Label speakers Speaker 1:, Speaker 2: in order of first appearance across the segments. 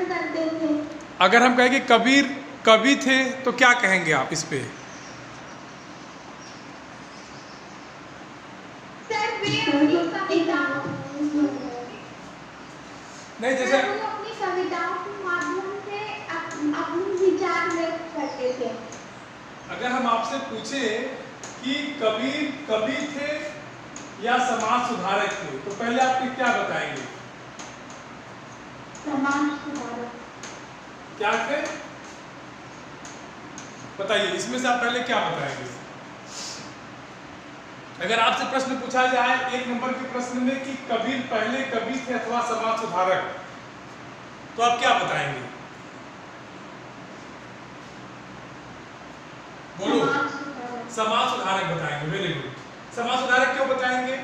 Speaker 1: करते थे।
Speaker 2: अगर हम कहें कि कबीर कवि थे तो क्या कहेंगे आप इस पे?
Speaker 1: सर वे अपनी कविताओं
Speaker 2: नहीं, जैसे
Speaker 1: अपनी कविताओं के माध्यम से अपने विचार व्यक्त करते थे।
Speaker 2: अगर हम आपसे पूछे कि कबीर कवि थे या समाज सुधारक थे तो पहले आप क्या बताएंगे?
Speaker 1: समाज सुधारक।
Speaker 2: क्या थे बताइए, इसमें से आप पहले क्या बताएंगे? अगर आपसे प्रश्न पूछा जाए 1 नंबर के प्रश्न में कि कबीर पहले कवि थे अथवा समाज सुधारक, तो आप क्या बताएंगे? बोलो। समाज सुधारक बताएंगे। Very good. समाज सुधारक क्यों बताएंगे?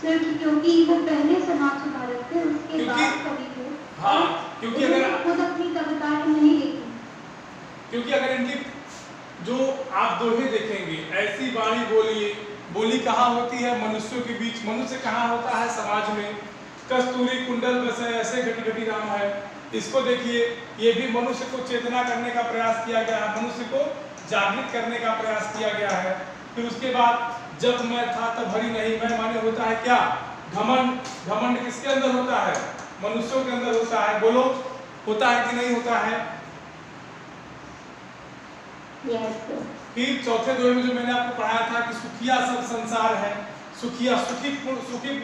Speaker 1: सर क्योंकि वो पहले समाज सुधारक थे, उसके बाद कवि थे।
Speaker 2: हाँ, क्योंकि अगर
Speaker 1: खुद अपनी कविताएं नहीं लिखी,
Speaker 2: क्योंकि अगर इनकी जो आप दोहे देखेंगे, ऐसी वाणी बोली कहाँ होती है? मनुष्यों के बीच। मनुष्य कहाँ होता है? समाज में। कस्तूरी कुंडल बसे ऐसे घटी घटी राम है। इसको देखिए, ये भी मनुष्य को चेतना करने का प्रयास किया गया है, मनुष्य को जागृत करने का प्रयास किया गया है। फिर उसके बाद जब मैं था तब भरी नहीं, मैं माने होता है क्या? घमंड। घमंड किसके अंदर होता है? मनुष्यों के अंदर होता है। बोलो, होता है कि नहीं होता है? फिर चौथे दोहे में जो मैंने आपको पढ़ाया था कि सुखिया सब संसार है। सुखिया, सुखी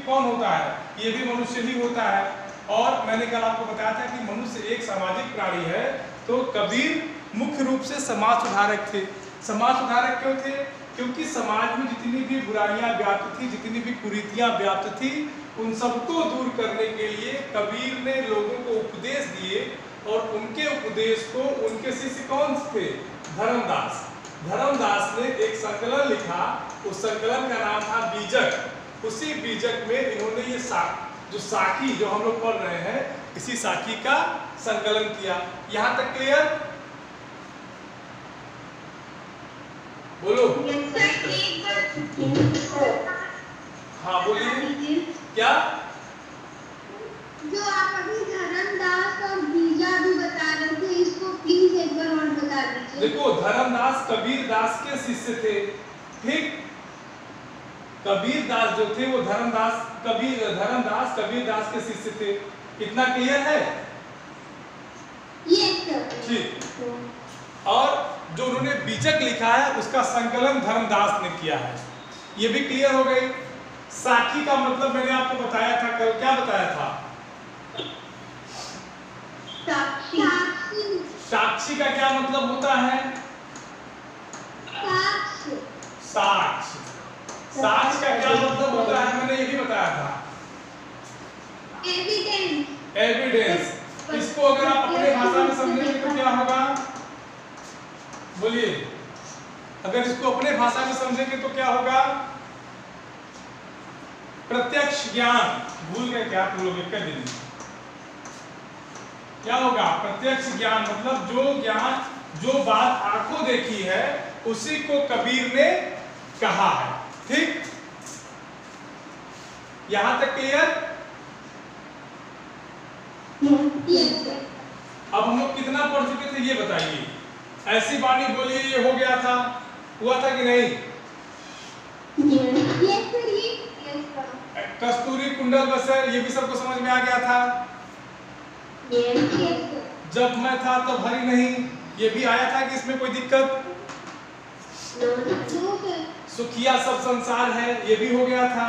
Speaker 2: कौन होता है? ये भी मनुष्य ही होता है। और मैंने कल आपको बताया था कि मनुष्य एक सामाजिक प्राणी है, तो कबीर मुख्य रूप से समाज सुधारक थे। समाज सुधारक क्यों थे? क्योंकि समाज में जितनी भी बुराइयां व्याप्त थी, जितनी भी कुरीतियां व्याप्त थी, उन सबको दूर करने के लिए कबीर ने लोगों को उपदेश दिए। और उनके उपदेश को उनके शिष्य कौन थे? धर्मदास। धर्मदास ने एक संकलन लिखा, उस संकलन का नाम था बीजक। उसी बीजक में इन्होंने ये जो साखी जो हम लोग पढ़ रहे हैं, इसी साखी का संकलन किया। यहां तक क्लियर? बोलो। हाँ बोलिए। क्या
Speaker 1: जो आप अभी धर्मदास और बीजा भी बता रहे थे, इसको प्लीज एक बार और बता दीजिए।
Speaker 2: देखो, धर्मदास कबीर दास के शिष्य थे। ठीक, कबीर दास जो थे वो धर्मदास कबीर दास के शिष्य थे। इतना क्लियर है? ठीक। और जो उन्होंने बीजक लिखा है उसका संकलन धर्मदास ने किया है। ये भी क्लियर हो गई। साखी का मतलब मैंने आपको बताया था कल, क्या बताया था? साक्षी का क्या मतलब होता है? साक्ष। साक्ष का क्या मतलब होता है? मैंने यही बताया था, एविडेंस। इसको अगर आप अपने भाषा में समझेंगे तो क्या होगा? बोलिए। अगर इसको अपने भाषा में समझेंगे तो क्या होगा? प्रत्यक्ष ज्ञान। भूल गए क्या आप लोग? एक दिन क्या होगा? प्रत्यक्ष ज्ञान। मतलब जो ज्ञान, जो बात आंखों देखी है, उसी को कबीर ने कहा है। ठीक, यहां तक क्लियर? अब हम लोग कितना पढ़ चुके थे ये बताइए। ऐसी वाणी बोली, ये हो गया था, हुआ था कि नहीं? कस्तूरी कुंडल बसे, ये भी सबको समझ में आ गया था। जब मैं था तो भरी नहीं, ये भी आया था कि इसमें कोई दिक्कत? सुखिया सब संसार है, ये भी हो गया था।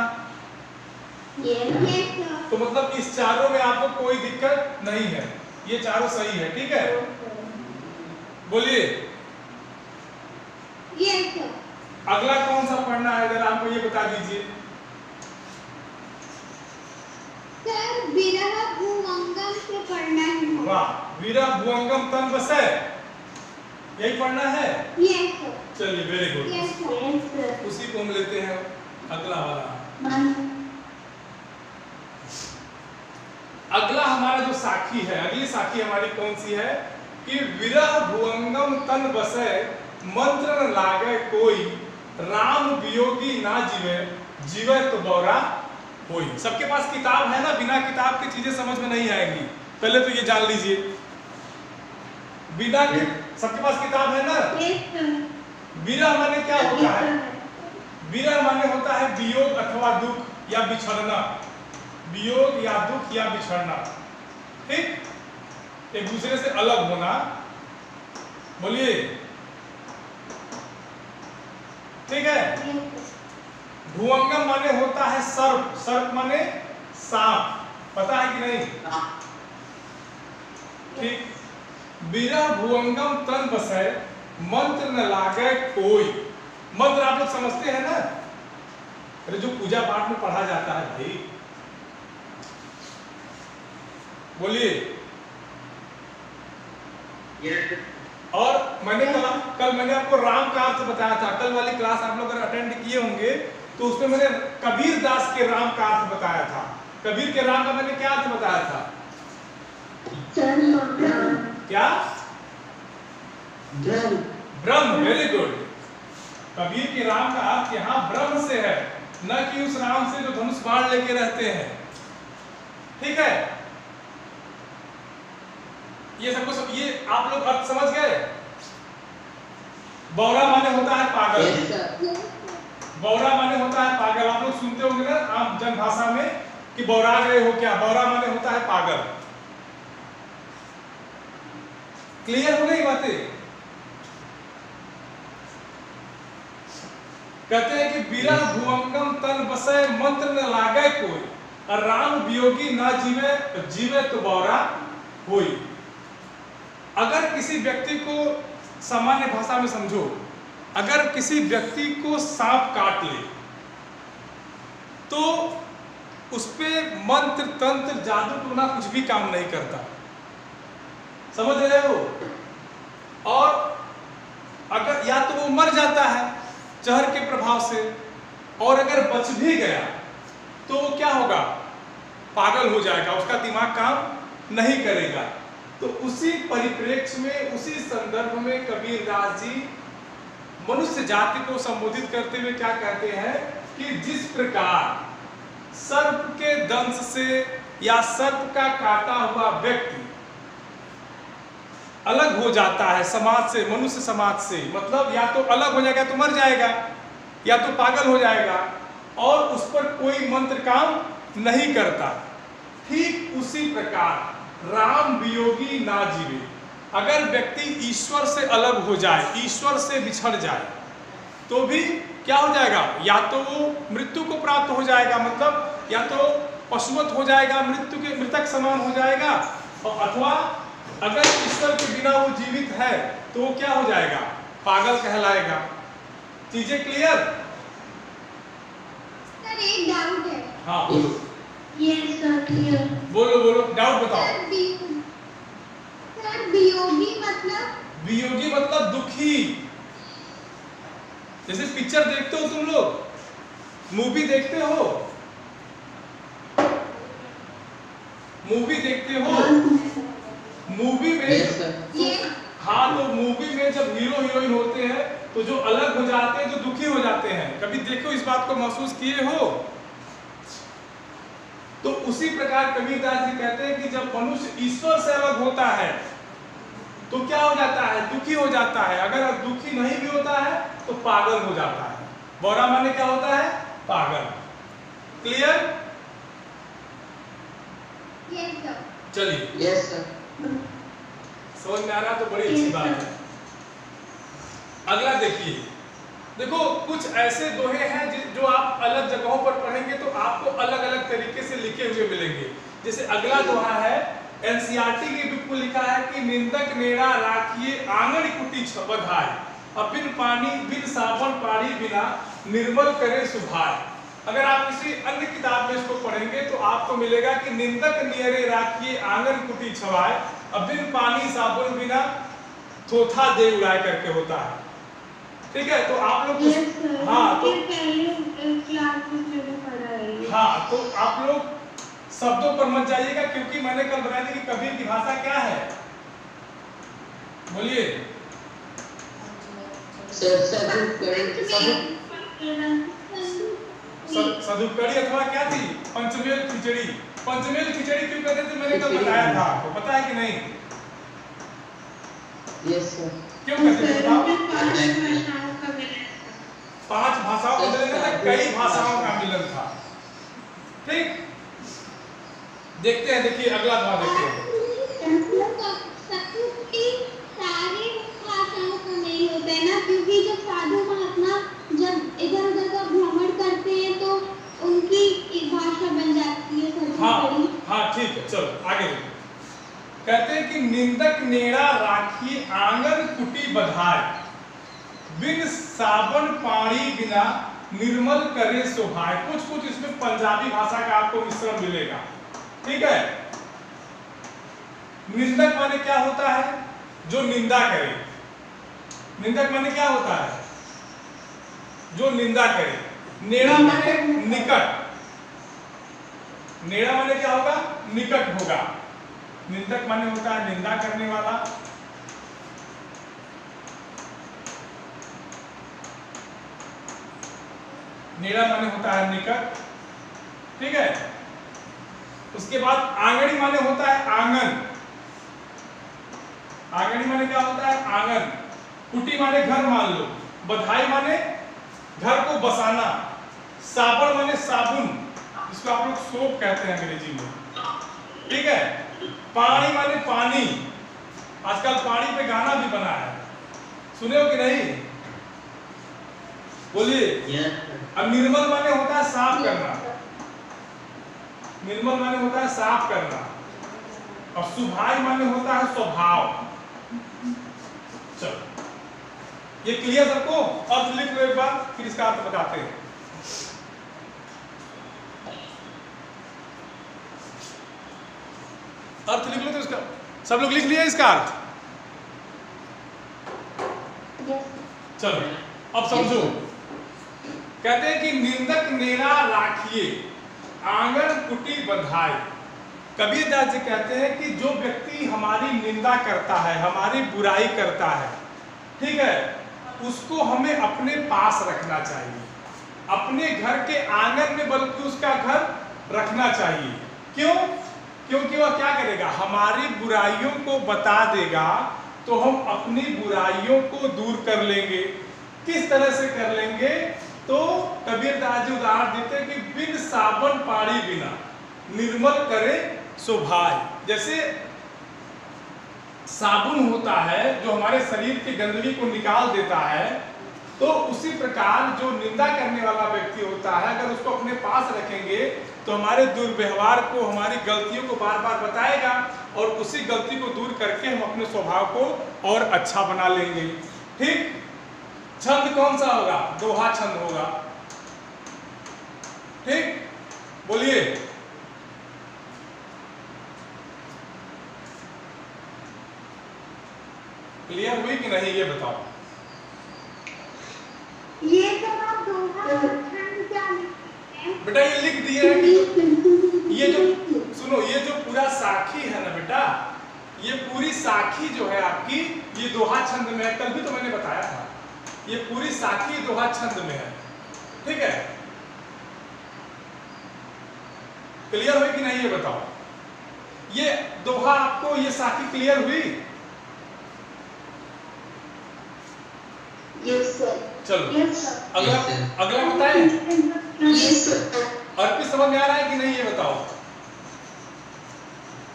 Speaker 2: तो मतलब इस चारों में आपको कोई दिक्कत नहीं है, ये चारों सही है। ठीक है, बोलिए। अगला कौन सा पढ़ना है, जरा आपको ये बता दीजिए।
Speaker 1: सर विरह भुवंगम से पढ़ना है।
Speaker 2: वाह, विरह भुवंगम तन बसे, यही पढ़ना है।
Speaker 1: Yes sir.
Speaker 2: चलिए, वेरी गुड।
Speaker 1: Yes sir.
Speaker 2: उसी को हम लेते हैं, अगला वाला। अगला हमारा जो साखी है, अगली साखी हमारी कौन सी है कि विरह भुवंगम तन बसे, मंत्र न लागे कोई, राम वियोगी ना जीवे, जीवे तो बौरा होई। सबके पास किताब है ना, बिना किताब की चीजें समझ में नहीं आएंगी, पहले तो ये जान लीजिए। बिना सबके पास किताब है ना। विरह माने क्या होता है? विरह माने होता है वियोग अथवा दुख या बिछड़ना, वियोग या दुख या बिछड़ना, ठीक, एक दूसरे से अलग होना। बोलिए, ठीक है। भुवंगम माने होता है सर्प, सर्प माने सांप, पता है कि नहीं? ठीक। विरह भुवंगम तन बसै, मंत्र न लागे कोई। मंत्र आप लोग समझते हैं ना, अरे जो पूजा पाठ में पढ़ा जाता है भाई, बोलिए। और मैंने कल मैंने आपको राम का अर्थ बताया था, कल वाली क्लास आप लोग अगर अटेंड किए होंगे तो उसमें मैंने कबीर दास के राम का अर्थ बताया था। कबीर के राम का मैंने क्या अर्थ बताया था? क्या? ब्रह्म, वेरी गुड। कबीर के राम का अर्थ यहाँ ब्रह्म से है, न कि उस राम से जो धनुष बाण लेके रहते हैं, ठीक है। ये सबको ये आप लोग अर्थ समझ गए। बौरा माने होता है पागल, बौरा माने होता है पागल। आप लोग सुनते होंगे ना आम जन भाषा में कि बौरा गए हो क्या, बौरा माने होता है पागल। क्लियर हो गई बातें? कहते हैं कि विरह भुवंगम तन बसै, मंत्र न लागे कोई, और राम वियोगी ना जीवे, जीवे तो बौरा होई। अगर किसी व्यक्ति को, सामान्य भाषा में समझो, अगर किसी व्यक्ति को सांप काट ले तो उस पे मंत्र तंत्र जादू टोना कुछ भी काम नहीं करता, समझ रहे हो? और अगर या तो वो मर जाता है जहर के प्रभाव से, और अगर बच भी गया तो वो क्या होगा? पागल हो जाएगा, उसका दिमाग काम नहीं करेगा। तो उसी परिप्रेक्ष्य में, उसी संदर्भ में कबीर दास जी मनुष्य जाति को संबोधित करते हुए क्या कहते हैं कि जिस प्रकार सर्प के दंश से या सर्प का काटा हुआ व्यक्ति अलग हो जाता है समाज से, मनुष्य समाज से, मतलब या तो अलग हो जाएगा तो मर जाएगा, या तो पागल हो जाएगा, और उस पर कोई मंत्र काम नहीं करता, ठीक उसी प्रकार राम वियोगी ना जीवे। अगर व्यक्ति ईश्वर से अलग हो जाए, ईश्वर से बिछड़ जाए, तो भी क्या हो जाएगा? या तो वो मृत्यु को प्राप्त हो जाएगा, मतलब या तो पशुवत हो जाएगा, मृत्यु के मृतक समान हो जाएगा, और अथवा अगर ईश्वर के बिना वो जीवित है तो वो क्या हो जाएगा? पागल कहलाएगा। चीजें क्लियर?
Speaker 1: सर एक डाउट है।
Speaker 2: हाँ बोलो।
Speaker 1: Yes sir clear.
Speaker 2: बोलो बोलो, डाउट बताओ।
Speaker 1: सर वियोगी मतलब?
Speaker 2: वियोगी मतलब दुखी। जैसे पिक्चर देखते हो तुम लोग, मूवी देखते हो, मूवी देखते हो, मूवी में हाँ, तो मूवी में जब हीरो हीरोइन होते हैं तो जो अलग हो जाते हैं तो दुखी हो जाते हैं। कभी देखो, इस बात को महसूस किए हो? तो उसी प्रकार कबीरदास जी कहते हैं कि जब मनुष्य ईश्वर से अलग होता है तो क्या हो जाता है? दुखी हो जाता है। अगर दुखी नहीं भी होता है तो पागल हो जाता है। बौरा माने क्या होता है? पागल। क्लियर?
Speaker 1: Yes sir.
Speaker 2: चलिए,
Speaker 3: यस सर।
Speaker 2: समझ में आ रहा तो बड़ी अच्छी बात है। अगला देखिए, देखो कुछ ऐसे दोहे हैं जो आप अलग जगहों पर पढ़ेंगे तो आपको अलग अलग तरीके से लिखे हुए मिलेंगे। जैसे अगला दोहा है, एनसीईआरटी की बुक में लिखा है कि निंदक नेड़ा राखिए आंगन कुटी बधाए, अबिन पानी बिन साबन पारी बिना निर्मल करे सुभाए। अगर आप किसी अन्य किताब में इसको पढ़ेंगे तो आपको मिलेगा कि निंदक नियरे राखिए आंगन कुटी छवाए, अबिन पानी साबुन बिना थोथा दे उड़ाए करके होता है। ठीक है, तो आप लोग हाँ तो हाँ तो आप लोग शब्दों पर मत जाइएगा, क्योंकि मैंने कल बताया था कि कबीर की भाषा क्या है। बोलिए। सदुपकड़ी अथवा क्या थी, पंचमेल खिचड़ी। पंचमेल खिचड़ी क्यों कहते थे, मैंने कल बताया था आपको, पता है कि नहीं?
Speaker 3: Yes sir.
Speaker 2: क्यों कहते थे बताओ? 5 भाषाओं का मिलन था, कई भाषाओं का मिलन था। ठीक, देखते हैं, देखिए अगला सवाल देखते हैं।
Speaker 1: सारी भाषाओं का नहीं होता है ना, क्योंकि जब साधु महात्मा जब इधर उधर का भ्रमण करते हैं तो उनकी एक भाषा बन जाती है।
Speaker 2: हाँ ठीक है, चलो आगे देखो। कहते हैं कि निंदक नेड़ा राखी आंगन कुटी बधाए, बिन साबन पानी बिना निर्मल करे शोभाए। कुछ कुछ इसमें पंजाबी भाषा का आपको मिश्रण मिलेगा। ठीक है, निंदक माने क्या होता है, जो निंदा करे। निंदक माने क्या होता है, जो निंदा करे। नेड़ा माने निकट, नेड़ा माने क्या होगा, निकट होगा। निंदक माने होता है निंदा करने वाला। नेड़ा माने होता है निकट। ठीक है, उसके बाद आंगनी माने होता है आंगन। आंगनी माने क्या होता है, आंगन। कुटी माने घर मान लो। बधाई माने घर को बसाना। साबुन माने साबुन, इसको आप लोग सोप कहते हैं अंग्रेजी में। ठीक है, पानी माने पानी। आजकल पानी पे गाना भी बना है, सुने हो कि नहीं, बोलिए। अब निर्मल माने होता है साफ करना। निर्मल माने होता है साफ करना। और सुभाय माने होता है स्वभाव। चलो, ये क्लियर सबको? अर्थ लिख लो एक बार, फिर इसका अर्थ बताते हैं। अर्थ लिख लो तो इसका, सब लोग लिख लिया इसका अर्थ? चलो अब समझो। कहते हैं कि निंदक नेड़ा राखिए आंगन कुटी बधाए। कबीरदास जी कहते हैं कि जो व्यक्ति हमारी निंदा करता है, हमारी बुराई करता है, ठीक है, उसको हमें अपने पास रखना चाहिए, अपने घर के आंगन में, बल्कि उसका घर रखना चाहिए। क्यों? क्योंकि वह क्या करेगा, हमारी बुराइयों को बता देगा, तो हम अपनी बुराइयों को दूर कर लेंगे। किस तरह से कर लेंगे? तो कबीरदास जी उदाहरण देते हैं कि बिन साबन पानी बिना निर्मल करे शोभाय। जैसे साबुन होता है जो हमारे शरीर की गंदगी को निकाल देता है, तो उसी प्रकार जो निंदा करने वाला व्यक्ति होता है, अगर उसको अपने पास रखेंगे तो हमारे दुर्व्यवहार को, हमारी गलतियों को बार बार बताएगा, और उसी गलती को दूर करके हम अपने स्वभाव को और अच्छा बना लेंगे। ठीक, छंद कौन सा होगा? दोहा छंद होगा। ठीक, बोलिए। क्लियर हुई कि नहीं, ये बताओ।
Speaker 1: ये तो आप दोहा छंद क्या लिखते हैं?
Speaker 2: बेटा ये लिख दिए हैं कि ये जो, सुनो, ये जो पूरा साखी है ना बेटा, ये पूरी साखी जो है आपकी, ये दोहा छंद में है। कल भी तो मैंने बताया था, ये पूरी साखी दोहा छंद में है। ठीक है, क्लियर हुई कि नहीं, ये बताओ। ये दोहा आपको, ये साखी क्लियर हुई?
Speaker 1: Yes sir.
Speaker 2: चलो अगला, अगला बताएं।
Speaker 1: Yes sir.
Speaker 2: अर्पित समझ में आ रहा है कि नहीं, ये बताओ।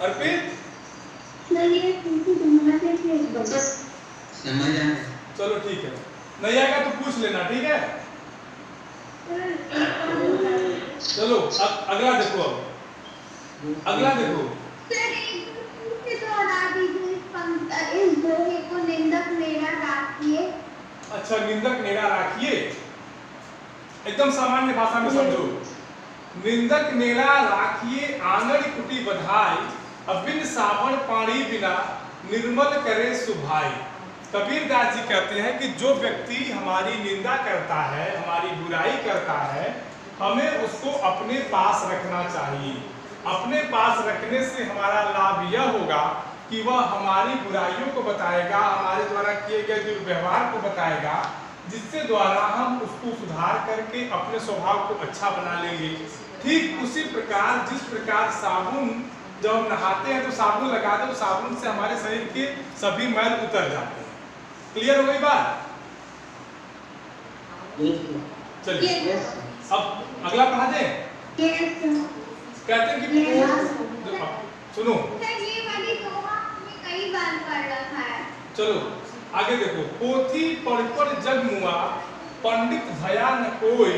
Speaker 2: अर्पित चलो ठीक है, नहीं आएगा तो पूछ लेना, ठीक है। चलो अगला देखो। अब अगला देखो।
Speaker 1: इस दोहे को निंदक नेड़ा राखिए।
Speaker 2: अच्छा, निंदक नेड़ा राखिए, एकदम सामान्य भाषा में समझो। निंदक नेड़ा राखिए आंगन कुटी बधाई, अब बिन साबन पानी बिना निर्मल करे सुभाई। कबीरदास जी कहते हैं कि जो व्यक्ति हमारी निंदा करता है, हमारी बुराई करता है, हमें उसको अपने पास रखना चाहिए। अपने पास रखने से हमारा लाभ यह होगा कि वह हमारी बुराइयों को बताएगा, हमारे द्वारा किए गए दुर्व्यवहार को बताएगा, जिससे द्वारा हम उसको सुधार करके अपने स्वभाव को अच्छा बना लेंगे। ठीक उसी प्रकार जिस प्रकार साबुन जब हम नहाते हैं तो साबुन लगाते हैं तो साबुन से हमारे शरीर के सभी मैल उतर जाते हैं। क्लियर हो गई बात? चलिए अब अगला पढ़ा दें। कहते हैं कि सुनो,
Speaker 1: ये वाली दोहा हमने कई बार पढ़ रखा है।
Speaker 2: चलो आगे देखो। पोथी पढ़ जग मुआ, पंडित भया न कोई,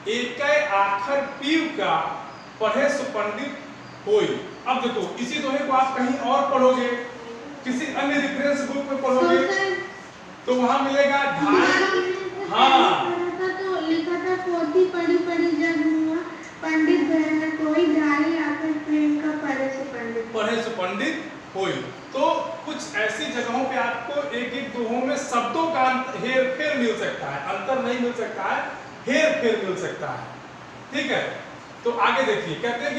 Speaker 2: एक आखर पीव का, पढ़े सो पंडित होई। अब देखो इसी दोहे को आप कहीं और पढ़ोगे, किसी अन्य रेफरेंस बुक में पढ़ोगे तो वहां मिलेगा ढाई। हाँ
Speaker 1: तो लिखा था पोथी पढ़ी जग मुआ, पंडित भया न कोई, ढाई आखर पीव का,
Speaker 2: पढ़े सो पंडित होई। तो कुछ ऐसी जगहों पे आपको एक एक दोहों में शब्दों का हेर फेर मिल सकता है, अंतर नहीं मिल सकता है, हेर फेर मिल सकता है। ठीक है, तो आगे देखिए। कहते हैं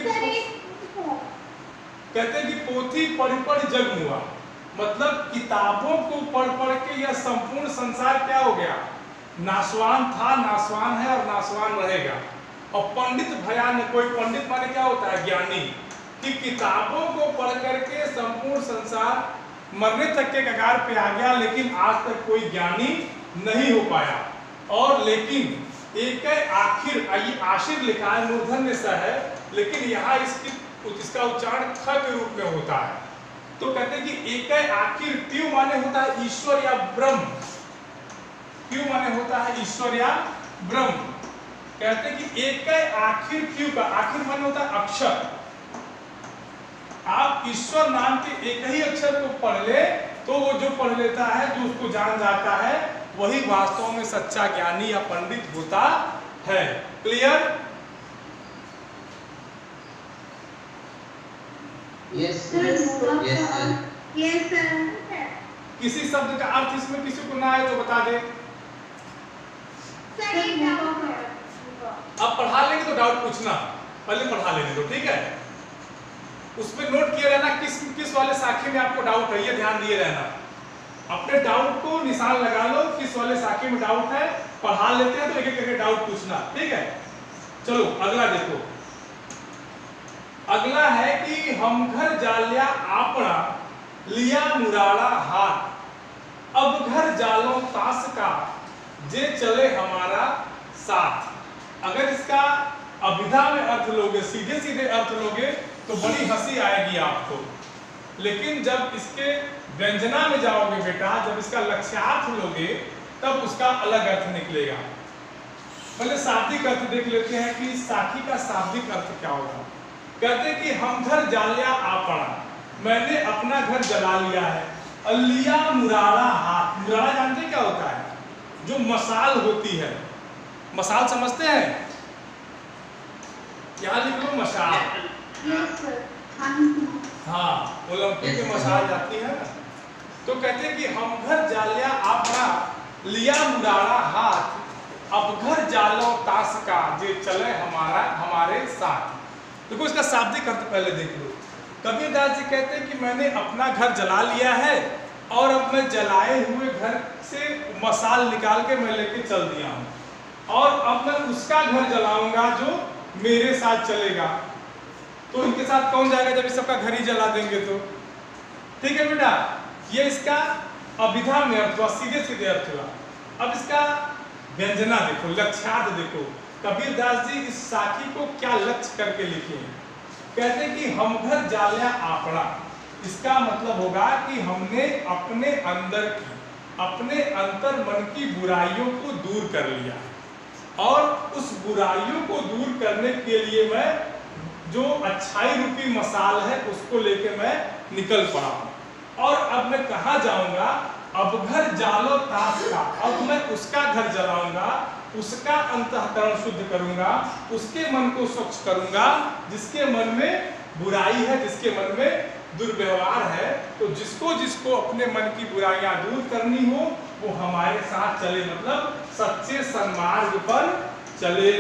Speaker 2: कि पोथी पढ़ जग मुआ, मतलब किताबों को पढ़ के यह संपूर्ण संसार क्या हो गया? नाशवान था, नाशवान है और नाशवान रहेगा। और पंडित भया न कोई, पंडित माने क्या होता है? ज्ञानी। कि किताबों को पढ़ करके संपूर्ण संसार मरने तक के कगार पे आ गया, लेकिन आज तक कोई ज्ञानी नहीं हो पाया। और लेकिन एक आखिर, ये आशिर लिखा है, मूर्धन्य सा है, लेकिन यहाँ इसका उच्चारण ख के रूप में होता है। तो कहते हैं कि एक आखिर, त्यू माने होता है ईश्वर या ब्रह्म, त्यू माने होता है ईश्वर या ब्रह्म। कहते हैं कि एक आखिर क्यों का, आखिर माने होता है अक्षर। आप ईश्वर नाम के एक ही अक्षर को पढ़ ले तो वो जो पढ़ लेता है, जो उसको जान जाता है, वही वास्तव में सच्चा ज्ञानी या पंडित होता है। क्लियर?
Speaker 3: Yes sir.
Speaker 2: किसी शब्द का अर्थ इसमें किसी को ना आए तो बता दे। अब पढ़ा लेंगे तो डाउट पूछना, पहले पढ़ा लेने दो, ठीक है? उसमें नोट किया रहना किस वाले साखी में आपको डाउट है, ये ध्यान दिए रहना। अपने डाउट को निशान लगा लो, किस वाले साखी में डाउट है, पढ़ा लेते हैं तो एक एक करके डाउट पूछना, ठीक है? चलो अगला देखो। अगला है कि हम घर जालिया आपना, लिया मुराड़ा हाथ, अब घर जालो तास का, जे चले हमारा साथ। अगर इसका अभिधा में अर्थ लोगे, सीधे सीधे अर्थ लोगे तो बड़ी हंसी आएगी आपको, लेकिन जब इसके व्यंजना में जाओगे बेटा, जब इसका लक्ष्यार्थ लोगे तब उसका अलग अर्थ निकलेगा। पहले शाब्दिक अर्थ देख लेते हैं कि साखी का शाब्दिक अर्थ क्या होगा। कहते हैं कि हम घर जालिया आपना, मैंने अपना घर जला लिया है। लिया मुराड़ा हाथ, मुराड़ा जानते क्या होता है? जो मसाल होती है, मसाल समझते हैं? यहाँ लिख लो मसाल। हाँ, ओलंपिक में मसाल जाती है ना। तो कहते हैं कि हम घर जालिया आपना, लिया मुराड़ा हाथ, अब घर जालो ताश का, जे चले हमारे साथ। देखो इसका शाब्दिक अर्थ पहले देख लो। कबीरदास जी कहते हैं कि मैंने अपना घर जला लिया है और अब मैं जलाए हुए घर से मसाल निकाल के मैं लेके चल दिया हूँ, और अब मैं उसका घर जलाऊंगा जो मेरे साथ चलेगा। तो इनके साथ कौन जाएगा जब इस सबका घर ही जला देंगे तो? ठीक है बेटा, ये इसका अभिधा में अर्थ हुआ, सीधे सीधे अर्थ हुआ। अब इसका व्यंजना देखो, लक्ष्यार्थ देखो। कबीरदास जी इस साखी को क्या लक्ष्य करके लिखे हैं। कहते हैं कि हम घर जालिया आपना, इसका मतलब होगा कि हमने अपने अंदर की, अपने अंतर मन की बुराइयों को दूर कर लिया, और उस बुराइयों को दूर करने के लिए मैं जो अच्छाई रूपी मसाल है उसको लेके मैं निकल पड़ा हूँ। और अब मैं कहाँ जाऊंगा? अब घर जालो ताश का, अब मैं उसका घर जलाऊंगा, उसका अंतःकरण शुद्ध करूंगा, उसके मन को स्वच्छ करूंगा जिसके मन में बुराई है, जिसके मन में दुर्व्यवहार है। तो जिसको जिसको अपने मन की बुराइयां दूर करनी हो वो हमारे साथ चले, मतलब सच्चे सन्मार्ग पर चले।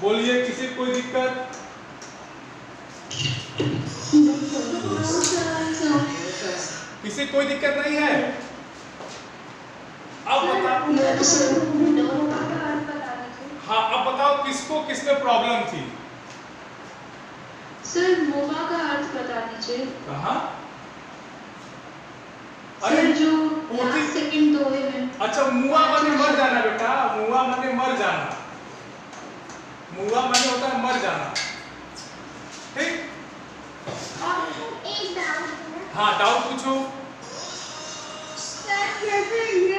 Speaker 2: बोलिए, किसी कोई दिक्कत? किसी कोई दिक्कत नहीं है? अब बताओ, हाँ अब बताओ किसको किसमें प्रॉब्लम थी?
Speaker 4: सर मोमा का अर्थ बता दीजिए।
Speaker 2: कहाँ?
Speaker 4: सर जो
Speaker 2: पोथी-
Speaker 4: लास्ट सेकंड दोहे में।
Speaker 2: अच्छा, मुआ माने मर जाना बेटा, मुआ माने मर जाना, मुआ माने होता है मर जाना, ठीक?
Speaker 1: और एक डाउट है
Speaker 2: हाँ डाउट पूछो।
Speaker 1: सर, जैसे ये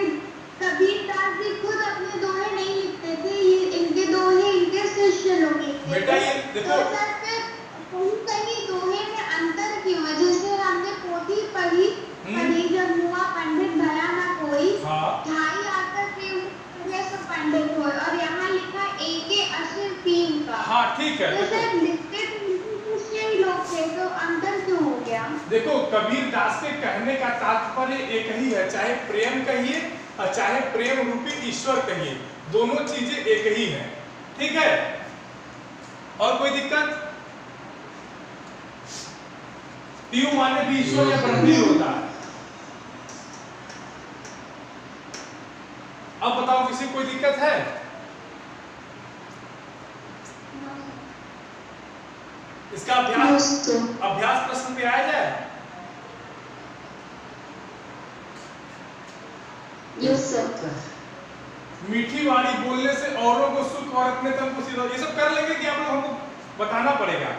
Speaker 1: कबीरदास जी खुद अपने दोहे नहीं लिखते थे, ये इनके दोहे इनके शिष्य लोग लिखते थे।
Speaker 2: बेटा ये देखो,
Speaker 1: तो सर फिर कहीं दोहे में अंतर क्यों है? जैसे हमने पोथी पढ़ी जब मुआ पंडित भया ना कोई,
Speaker 2: हाँ
Speaker 1: ढाई आकर के सो पंडित हो, और यहाँ लिखा एके अशिर तीन का।
Speaker 2: हाँ ठीक है।
Speaker 1: तो
Speaker 2: देखो
Speaker 1: सर लिखते शिष्य ही लोग थे, तो अंतर क्यों हो गया?
Speaker 2: देखो कबीरदास के कहने का तात्पर्य एक ही है, चाहे प्रेम कहिए और चाहे प्रेम रूपी ईश्वर कहिए, दोनों चीजें एक ही हैं, ठीक है? और कोई दिक्कत? पीयू माने भी ईश्वर या ब्रह्मी होता है। अब बताओ किसी कोई दिक्कत है? इसका अभ्यास प्रश्न पे आया जाए।
Speaker 4: Yes sir.
Speaker 2: मीठी वाणी बोलने से औरों को सुख और अपने तन को सीधा, ये सब कर लेंगे कि आप लोग हमको बताना पड़ेगा?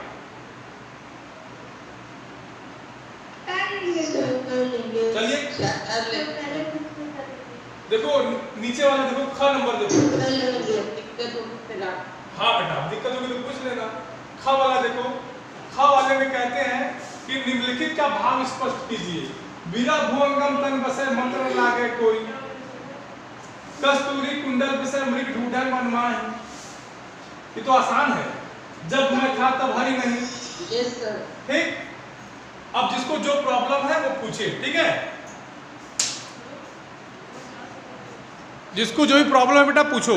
Speaker 2: चलिए देखो नीचे वाले देखो, ख नंबर देखो। हाँ बेटा दिक्कत होगी तो पूछ लेना। ख वाला देखो, ख वाले में कहते हैं कि निम्नलिखित का भाव स्पष्ट कीजिए। वीरा भुअंगम तन बसे मंत्र लागे कोई, कस्तूरी कुंडल बसे मृग ढूंढे मनमाही। ये तो आसान है, जब मैं था तब हरी नहीं।
Speaker 4: Yes sir.
Speaker 2: ठीक, अब जिसको जो प्रॉब्लम है वो पूछे, ठीक है? जिसको जो भी प्रॉब्लम है बेटा पूछो।